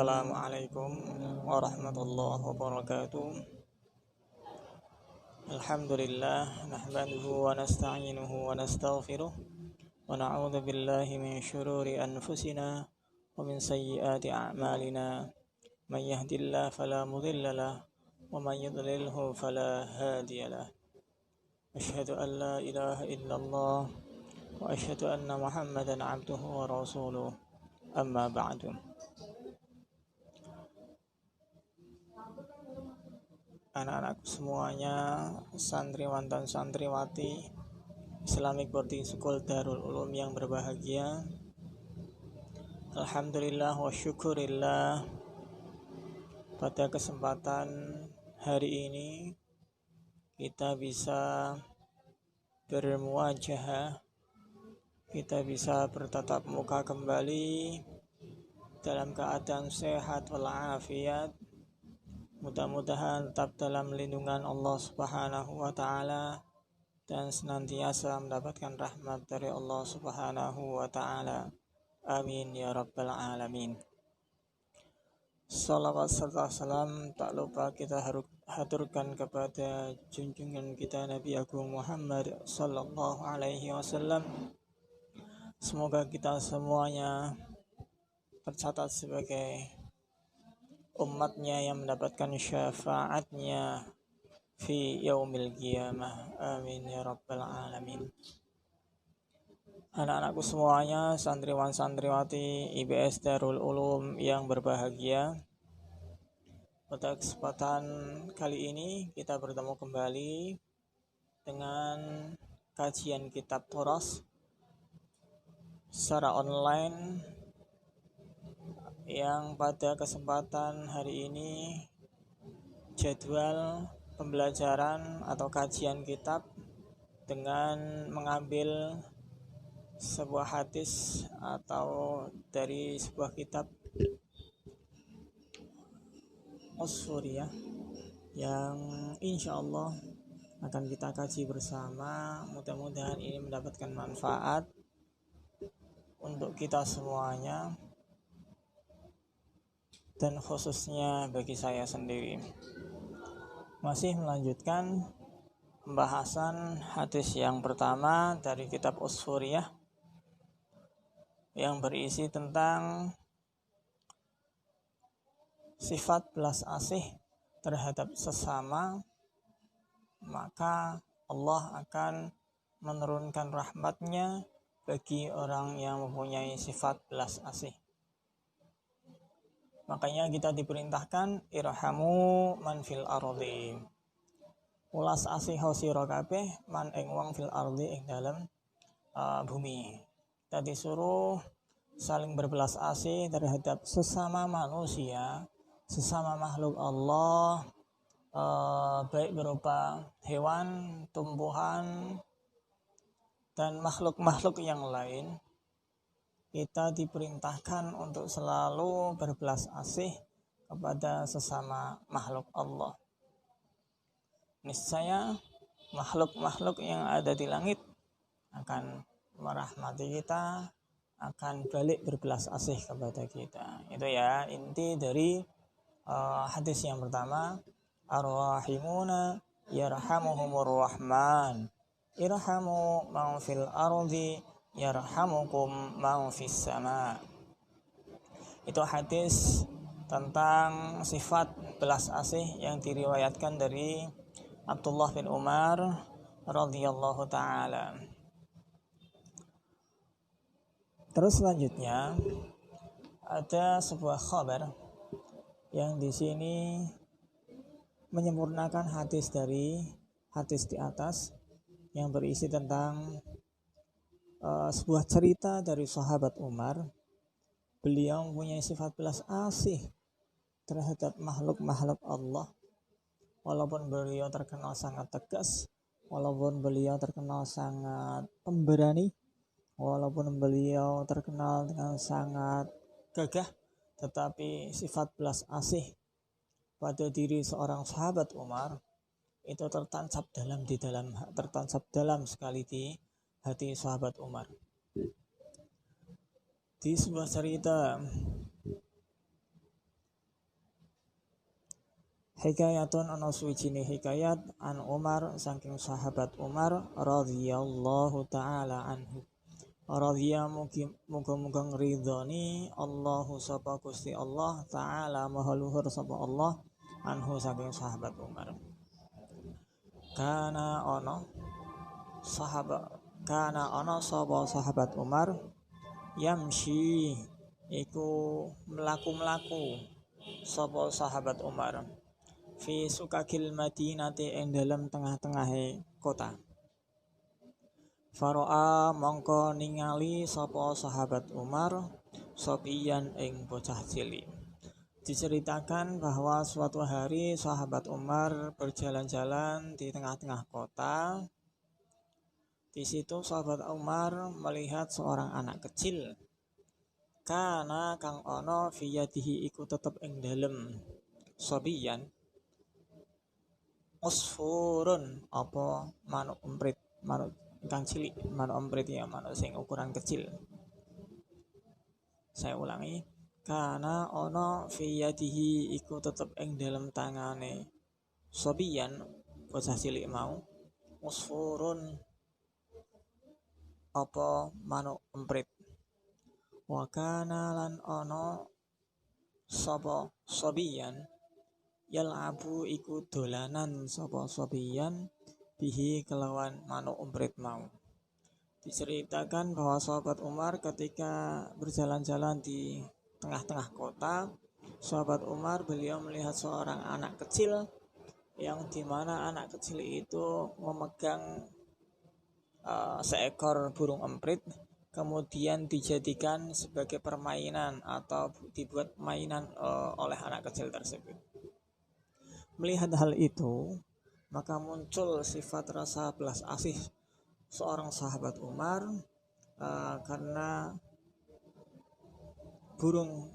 Assalamualaikum warahmatullahi wabarakatuh. Alhamdulillah nahmaduhu wa nasta'inuhu wa nastaghfiruh wa na'udzu billahi min syururi anfusina wa min sayyiati a'malina. May yahdihillahu fala mudilla lahu wa may yudlilhu fala hadiyalah. Asyhadu an la ilaha illallah wa asyhadu anna Muhammadan 'abduhu wa rasuluh. Amma ba'du. Anak-anakku semuanya, santriwan dan santriwati Islamic Boarding School Darul Ulum yang berbahagia. Alhamdulillah wa syukurillah, pada kesempatan hari ini kita bisa bermuajahah, kita bisa bertatap muka kembali dalam keadaan sehat walafiat. Mudah-mudahan tetap dalam lindungan Allah Subhanahu wa Ta'ala dan senantiasa mendapatkan rahmat dari Allah Subhanahu wa Ta'ala. Amin ya Rabbal Alamin. Salawat serta salam tak lupa kita haturkan kepada junjungan kita Nabi Agung Muhammad Sallallahu Alaihi Wasallam. Semoga kita semuanya tercatat sebagai umatnya yang mendapatkan syafaatnya fi yaumil qiyamah. Amin ya Rabbal Alamin. Anak-anakku semuanya, santriwan santriwati IBS Darul Ulum yang berbahagia, pada kesempatan kali ini kita bertemu kembali dengan kajian kitab Turas secara online, yang pada kesempatan hari ini jadwal pembelajaran atau kajian kitab dengan mengambil sebuah hadis atau dari sebuah kitab As-Suriyah yang insya Allah akan kita kaji bersama. Mudah-mudahan ini mendapatkan manfaat untuk kita semuanya dan khususnya bagi saya sendiri. Masih melanjutkan pembahasan hadis yang pertama dari kitab As-Suriyah yang berisi tentang sifat belas asih terhadap sesama, maka Allah akan menurunkan rahmatnya bagi orang yang mempunyai sifat belas asih. Makanya kita diperintahkan irhamu man fil ardi. Ulas asih sira kabeh man ing wong fil ardi ing dalam bumi. Kita disuruh saling berbelas asih terhadap sesama manusia, sesama makhluk Allah, baik berupa hewan, tumbuhan, dan makhluk-makhluk yang lain. Kita diperintahkan untuk selalu berbelas asih kepada sesama makhluk Allah. Niscaya makhluk-makhluk yang ada di langit akan merahmati kita, akan balik berbelas asih kepada kita. Itu ya inti dari hadis yang pertama. Ar-rahimuna yarhamuhumur rahman, irhamu man fil ardi yarhamukum man fis sama. Itu hadis tentang sifat belas asih yang diriwayatkan dari Abdullah bin Umar radhiyallahu taala. Terus selanjutnya ada sebuah khabar yang di sini menyempurnakan hadis dari hadis di atas yang berisi tentang sebuah cerita dari sahabat Umar. Beliau mempunyai sifat belas asih terhadap makhluk-makhluk Allah. Walaupun beliau terkenal sangat tegas, walaupun beliau terkenal sangat pemberani, walaupun beliau terkenal dengan sangat gagah, tetapi sifat belas asih pada diri seorang sahabat Umar itu tertancap dalam sekali di hati sahabat Umar. Di sebuah cerita Hikayatun ana suwijine hikayat an Umar saking sahabat Umar radhiyallahu taala anhu. Radhiya muga-muga ngridhoni Allahu sapa Gusti Allah taala maha luhur sapa Allah anhu saking sahabat Umar. Kana ana sapa sahabat Umar yamshi iku mlaku-mlaku sapa sahabat Umar fi sukakil madinati ing dalam tengah-tengahe kota. Faro'a mongko ningali sapa sahabat Umar sopiyan ing bocah cilik. Diceritakan bahwa suatu hari sahabat Umar berjalan-jalan di tengah-tengah kota. Di situ sahabat Umar melihat seorang anak kecil. Kana kang ana fi yadihi iku tetep ing dalem sopiyan usfurun apa manuk emprit, manuk kang cilik, manuk emprit ya, manuk sing ukuran kecil. Saya ulangi, kana ana fi yadihi iku tetep ing dalam tangane sobiyan bocah cilik mau usfurun apa manuk emprit. Wa kana lan ana sapa sobiyan yal'abu iku dolanan sapa sobiyan bihi kelawan manuk emprit mau. Diceritakan bahwa sahabat Umar ketika berjalan-jalan di tengah-tengah kota, sahabat Umar beliau melihat seorang anak kecil yang dimana anak kecil itu memegang seekor burung emprit, kemudian dijadikan sebagai permainan atau dibuat mainan oleh anak kecil tersebut. Melihat hal itu, maka muncul sifat rasa belas asih seorang sahabat Umar karena burung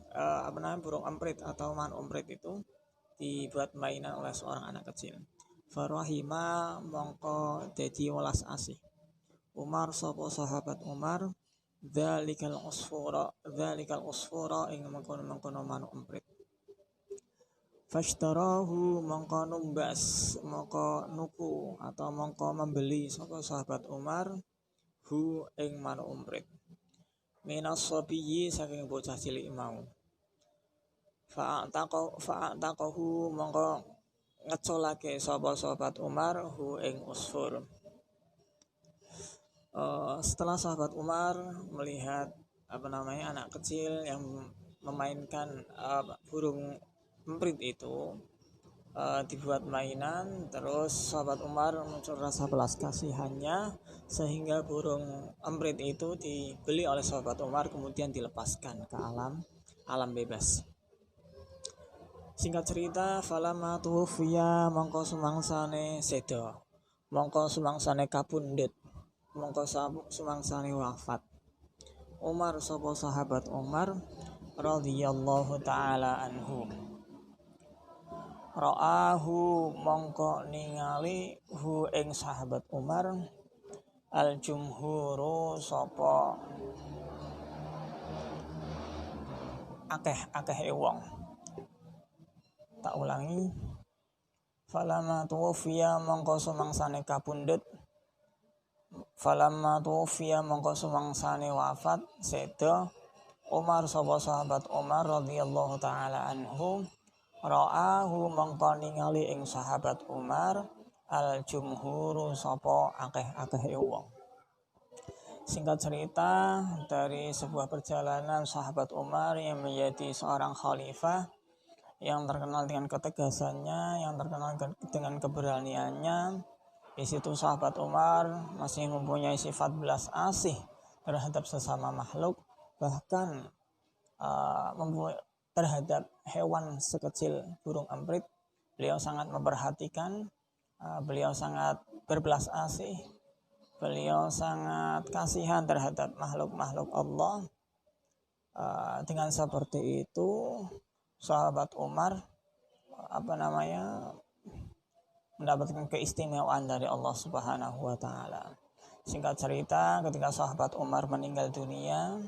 emprit atau manuk emprit itu dibuat mainan oleh seorang anak kecil. Farahima mongko dadi welas asih Umar sapa sahabat Umar dzalikal usfura ing mengkono manuk emprit. Fashtarahu mongko numbas, mongko nuku atau mongko membeli sapa sahabat Umar hu ing manuk emprit minas sabiyyi saking bocah cilik mau. Fa'ataqahu mongko ngecolake sapa sahabat Umar hu ing usfur. Setelah sahabat Umar melihat anak kecil yang memainkan burung emprit itu dibuat mainan, terus sahabat Umar muncul rasa belas kasihannya sehingga burung emprit itu dibeli oleh sahabat Umar kemudian dilepaskan ke alam bebas. Singkat cerita, falamma tuwfiya mongko sumangsane seda, mongko sumangsane kapundhut, mongko sumangsane wafat Umar sapa sahabat Umar radhiyallahu taala anhu. Ra'ahu mongko ningali hu ing sahabat Umar al jumhuru sapa akeh wong. Tak ulangi, falamma tuwfiya mongko sumangsane kapundhut, falamma tuwfiya mongko sumangsane wafat seda Umar sapa sahabat Umar radhiyallahu taala anhu. Ra'ahu mongko ningali ing sahabat Umar al jumhuru sapa akeh wong. Singkat cerita, dari sebuah perjalanan sahabat Umar yang menjadi seorang khalifah yang terkenal dengan ketegasannya, yang terkenal dengan keberaniannya, di situ sahabat Umar masih mempunyai sifat belas asih terhadap sesama makhluk, bahkan terhadap hewan sekecil burung emprit. Beliau sangat memperhatikan, beliau sangat berbelas asih, beliau sangat kasihan terhadap makhluk-makhluk Allah. Dengan seperti itu sahabat Umar mendapatkan keistimewaan dari Allah Subhanahu wa taala. Singkat cerita, ketika sahabat Umar meninggal dunia,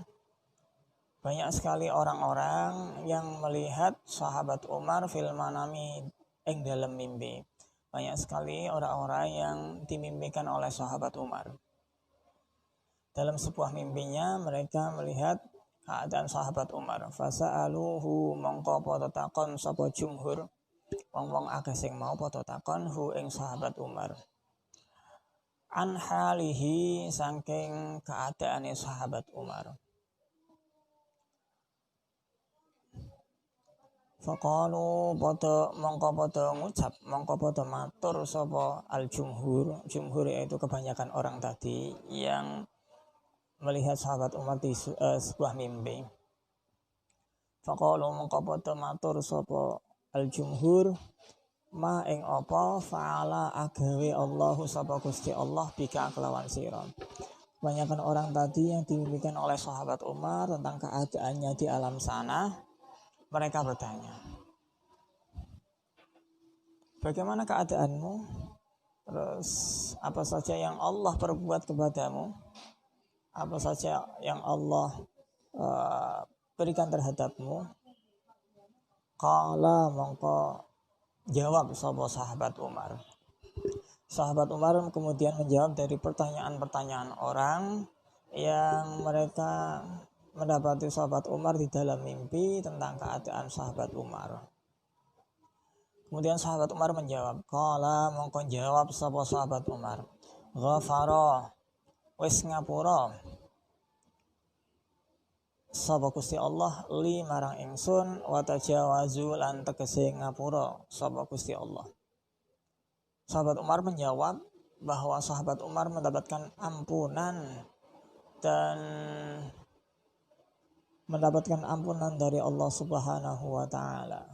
banyak sekali orang-orang yang melihat sahabat Umar fil manami ing dalam mimpi. Banyak sekali orang-orang yang dimimpikan oleh sahabat Umar. Dalam sebuah mimpinya mereka melihat keadaan sahabat Umar. Fasa'aluhu mongko padha takon sapa jumhur wong-wong akeh sing mau padha takon hu ing sahabat Umar. An halihi saking keadaane sahabat Umar. Faqalu mongko padha matur sapa al jumhur yaitu kebanyakan orang tadi yang melihat sahabat Umar di sebuah mimpi. Faqalu mongko padha matur sapa al jumhur ma ing apa fa'ala agawe Allahu sapa Gusti Allah bika kelawan sira. Kebanyakan orang tadi yang dimimpikan oleh sahabat Umar tentang keadaannya di alam sana. Mereka bertanya, bagaimana keadaanmu? Terus apa saja yang Allah perbuat kepadamu? Apa saja yang Allah berikan terhadapmu? Qala mongko jawab sapa sahabat Umar. Sahabat Umar kemudian menjawab dari pertanyaan-pertanyaan orang yang mereka mendapati sahabat Umar di dalam mimpi tentang keadaan sahabat Umar. Kemudian sahabat Umar menjawab, qala mongko jawab sapa sahabat Umar, ghafara wis ngapura sapa Gusti Allah li marang ingsun wa tajawazu lan tegese ngapura sapa Gusti Allah. Sahabat Umar menjawab bahwa sahabat Umar mendapatkan ampunan dan mendapatkan ampunan dari Allah Subhanahu wa taala.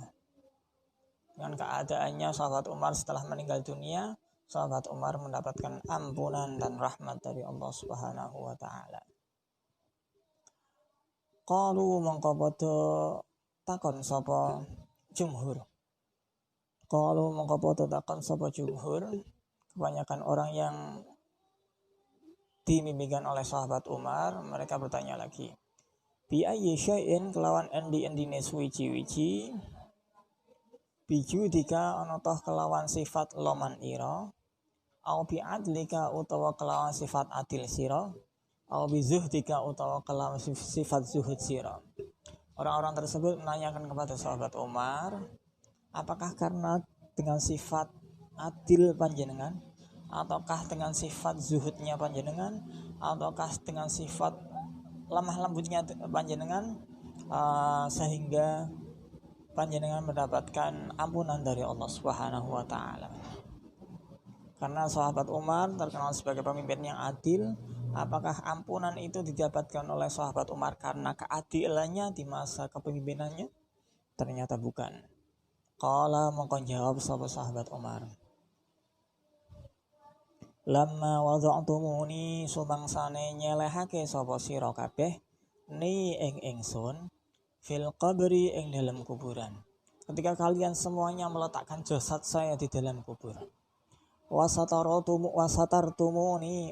Dengan keadaannya sahabat Umar setelah meninggal dunia, sahabat Umar mendapatkan ampunan dan rahmat dari Allah Subhanahu wa taala. Qalu mongko padha takon sapa jumhur. Qalu mongko padha takon sapa jumhur. Kebanyakan orang yang dimimpikan oleh sahabat Umar, mereka bertanya lagi. Bi ayyi syai'in kelawan endi-endine suwiji-wiji bijudika ana toh kelawan sifat loman ira au bi adlika utawa kelawan sifat adil sira au bi zuhdika utawa kelawan sifat zuhud sira. Orang-orang tersebut menanyakan kepada sahabat Umar, apakah karena dengan sifat adil panjenengan ataukah dengan sifat zuhudnya panjenengan ataukah dengan sifat lemah lembutnya panjenengan sehingga panjenengan mendapatkan ampunan dari Allah Subhanahu wa taala. Karena sahabat Umar terkenal sebagai pemimpin yang adil, apakah ampunan itu didapatkan oleh sahabat Umar karena keadilannya di masa kepemimpinannya? Ternyata bukan. Qala mongko jawab sahabat Umar. Lamma wada'tumuni sumangsane nyelehake sapa sira kabeh ni ing ingsun fil qabri ing dalam kuburan. Ketika kalian semuanya meletakkan jasad saya di dalam kubur. Wasatartumuni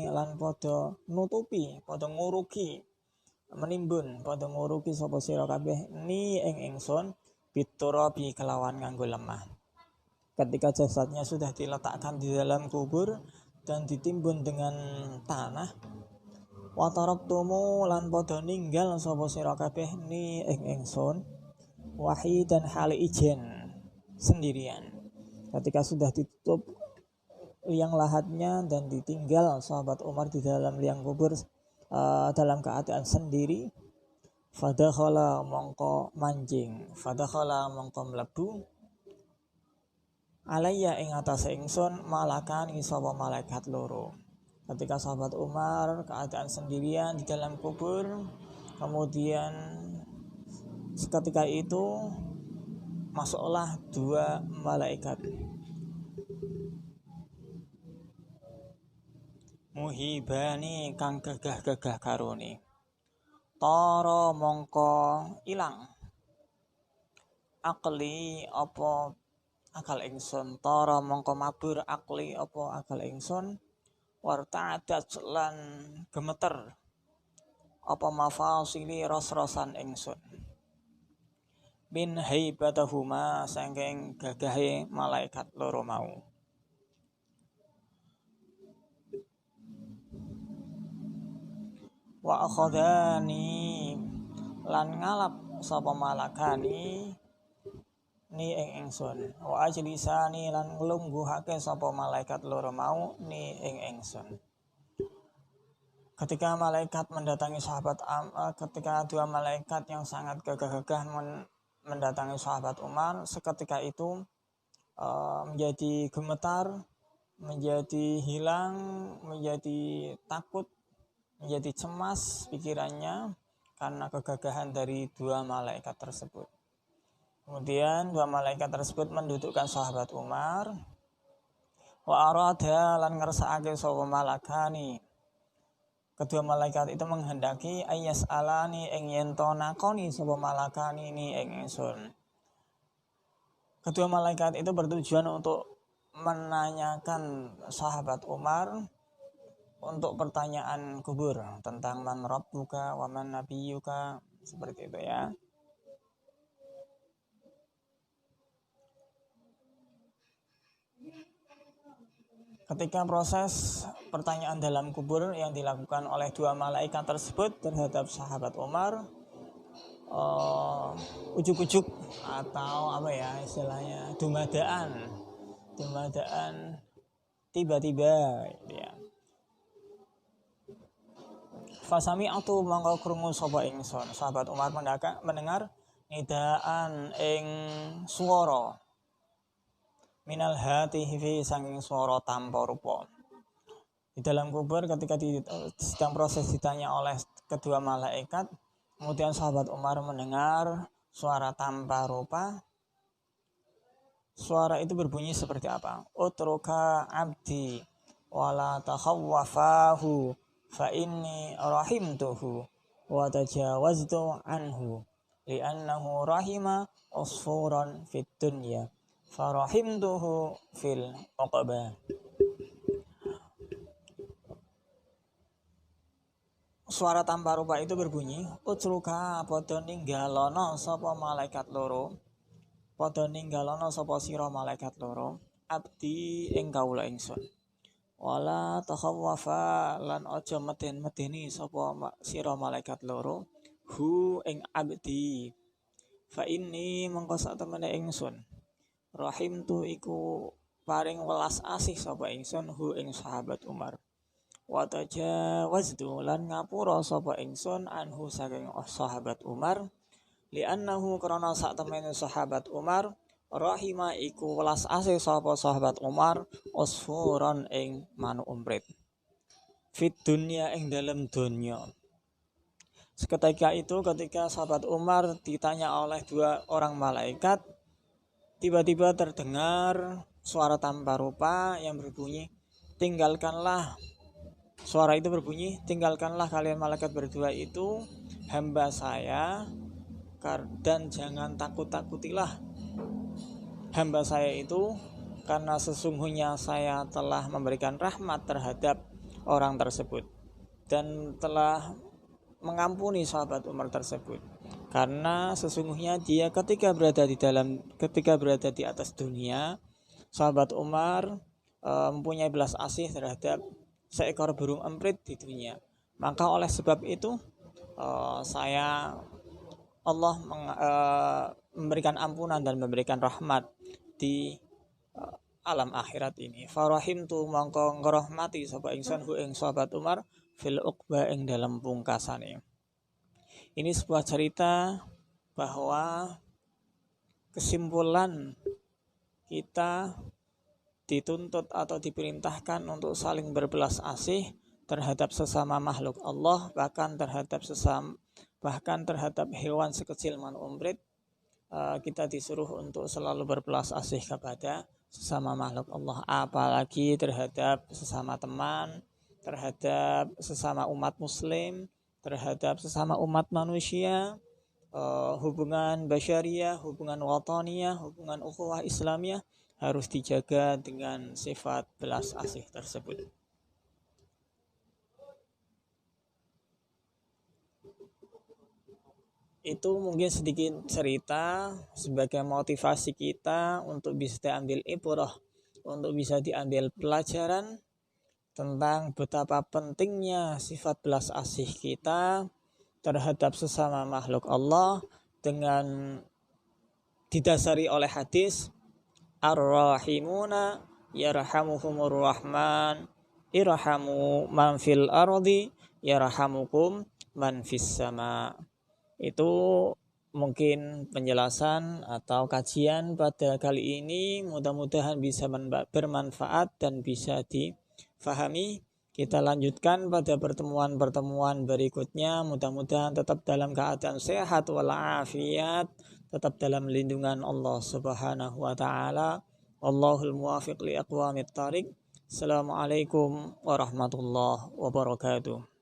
lan padha nutupi, padha nguruki, menimbun, padha nguruki sapa sira kabeh ni ing ingsun biturabi kelawan nganggo lemah. Ketika jasadnya sudah diletakkan di dalam kubur dan ditimbun dengan tanah, wa taraktumu lan padha ninggal sapa sira kabeh ni ing ingsun wahidan hale ijen sendirian. Ketika sudah ditutup liang lahatnya dan ditinggal sahabat Umar di dalam liang kubur dalam keadaan sendiri, fadakhala mongko mlebu alayya ing atase ingsun malakan sapa malaikat loro. Ketika sahabat Umar keadaan sendirian di dalam kubur, kemudian seketika itu masuklah dua malaikat muhibani kang gagah-gagah karone. Tara mongko ilang akli apa akal ingsun, tara mongko mabur akli apa akal ingsun, warta'adat lan gemeter apa mafasili ros-rosan ingsun. min haibatahuma saking gagahe malaikat loro mau. Wa akhadhani lan ngalap sapa malakani ni ing ingsun. Wa ajlisani lan nglungguhake sapa malaikat loro mau ni ing ingsun. Ketika malaikat mendatangi ketika dua malaikat yang sangat gagah-gagah mendatangi sahabat Umar, seketika itu menjadi gemetar, menjadi hilang, menjadi takut, menjadi cemas pikirannya karena kegagahan dari dua malaikat tersebut. Kemudian dua malaikat tersebut mendudukkan sahabat Umar. Wa arada lan ngersakake sapa malakani. Kedua malaikat itu menghendaki ayas alani ing yen to nakoni sapa malakani ni ing ingsun. Kedua malaikat itu bertujuan untuk menanyakan sahabat Umar untuk pertanyaan kubur tentang man rabbuka wa man nabiyyuka, seperti itu ya. Ketika proses pertanyaan dalam kubur yang dilakukan oleh dua malaikat tersebut terhadap sahabat Umar, ujuk-ujuk atau apa ya istilahnya, dumadaan tiba-tiba ya. Fasami atu mangko krungu sapa ingsun. Sahabat Umar mendengar nidaan ing swara minal hatihi saking swara tanpa rupa. Di dalam kubur ketika sedang proses ditanya oleh kedua malaikat, kemudian sahabat Umar mendengar suara tanpa rupa. Suara itu berbunyi seperti apa? Utruka abdi wala takhawwafahu fa inni rahimtuhu wa tajawaztu anhu li'annahu rahima usfuran fid dunya farahimtuhu fil uqbah. Suara tanpa rupa itu berbunyi, utruka padha ninggalono sapa malaikat loro, padha ninggalono sapa sira malaikat loro, abdi ing kawula ingsun. Wala takhawwafa lan aja meden-medeni sapa sira malaikat loro hu ing abdi. Fa inni mengko sak temene ingsun rahimtu iku paring welas asih sapa ingsun hu ing sahabat Umar. Wa tajawaztu lan ngapura sapa ingsun anhu saking sahabat Umar li'annahu karena sak temene sahabat Umar rahima iku welas asih sapa sahabat Umar usfuran ing manuk umprit fit dunya ing dalam dunya. Seketika itu ketika sahabat Umar ditanya oleh dua orang malaikat, tiba-tiba terdengar suara tanpa rupa yang berbunyi, tinggalkanlah. Suara itu berbunyi, tinggalkanlah kalian malaikat berdua itu hamba saya dan jangan takut-takutilah hamba saya itu, karena sesungguhnya saya telah memberikan rahmat terhadap orang tersebut dan telah mengampuni sahabat Umar tersebut, karena sesungguhnya dia ketika berada di atas dunia, sahabat Umar mempunyai belas asih terhadap seekor burung emprit di dunia. Maka oleh sebab itu Allah memberikan ampunan dan memberikan rahmat di alam akhirat ini. Farahimtu mangko ngrahmati sapa ingsun hu ing sahabat Umar fil uqba ing dalam pungkasane. Ini sebuah cerita bahwa kesimpulan kita dituntut atau diperintahkan untuk saling berbelas asih terhadap sesama makhluk Allah, bahkan terhadap hewan sekecil manuk umprit. Kita disuruh untuk selalu berbelas asih kepada sesama makhluk Allah, apalagi terhadap sesama teman, terhadap sesama umat muslim, terhadap sesama umat manusia. Hubungan basyariyah, hubungan wataniyah, hubungan ukhuwah islamiyah harus dijaga dengan sifat belas asih tersebut. itu mungkin sedikit cerita sebagai motivasi kita untuk bisa diambil ibrah, untuk bisa diambil pelajaran tentang betapa pentingnya sifat belas asih kita terhadap sesama makhluk Allah dengan didasari oleh hadis ar-rahimuna yarhamuhumur rahman irhamu man fil ardi yarhamukum man fis sama. Itu mungkin penjelasan atau kajian pada kali ini, mudah-mudahan bisa bermanfaat dan bisa difahami. Kita lanjutkan pada pertemuan-pertemuan berikutnya. Mudah-mudahan tetap dalam keadaan sehat walafiat, tetap dalam lindungan Allah Subhanahu wa taala. Wallahul muwaffiq li aqwamit thariq. Assalamualaikum warahmatullahi wabarakatuh.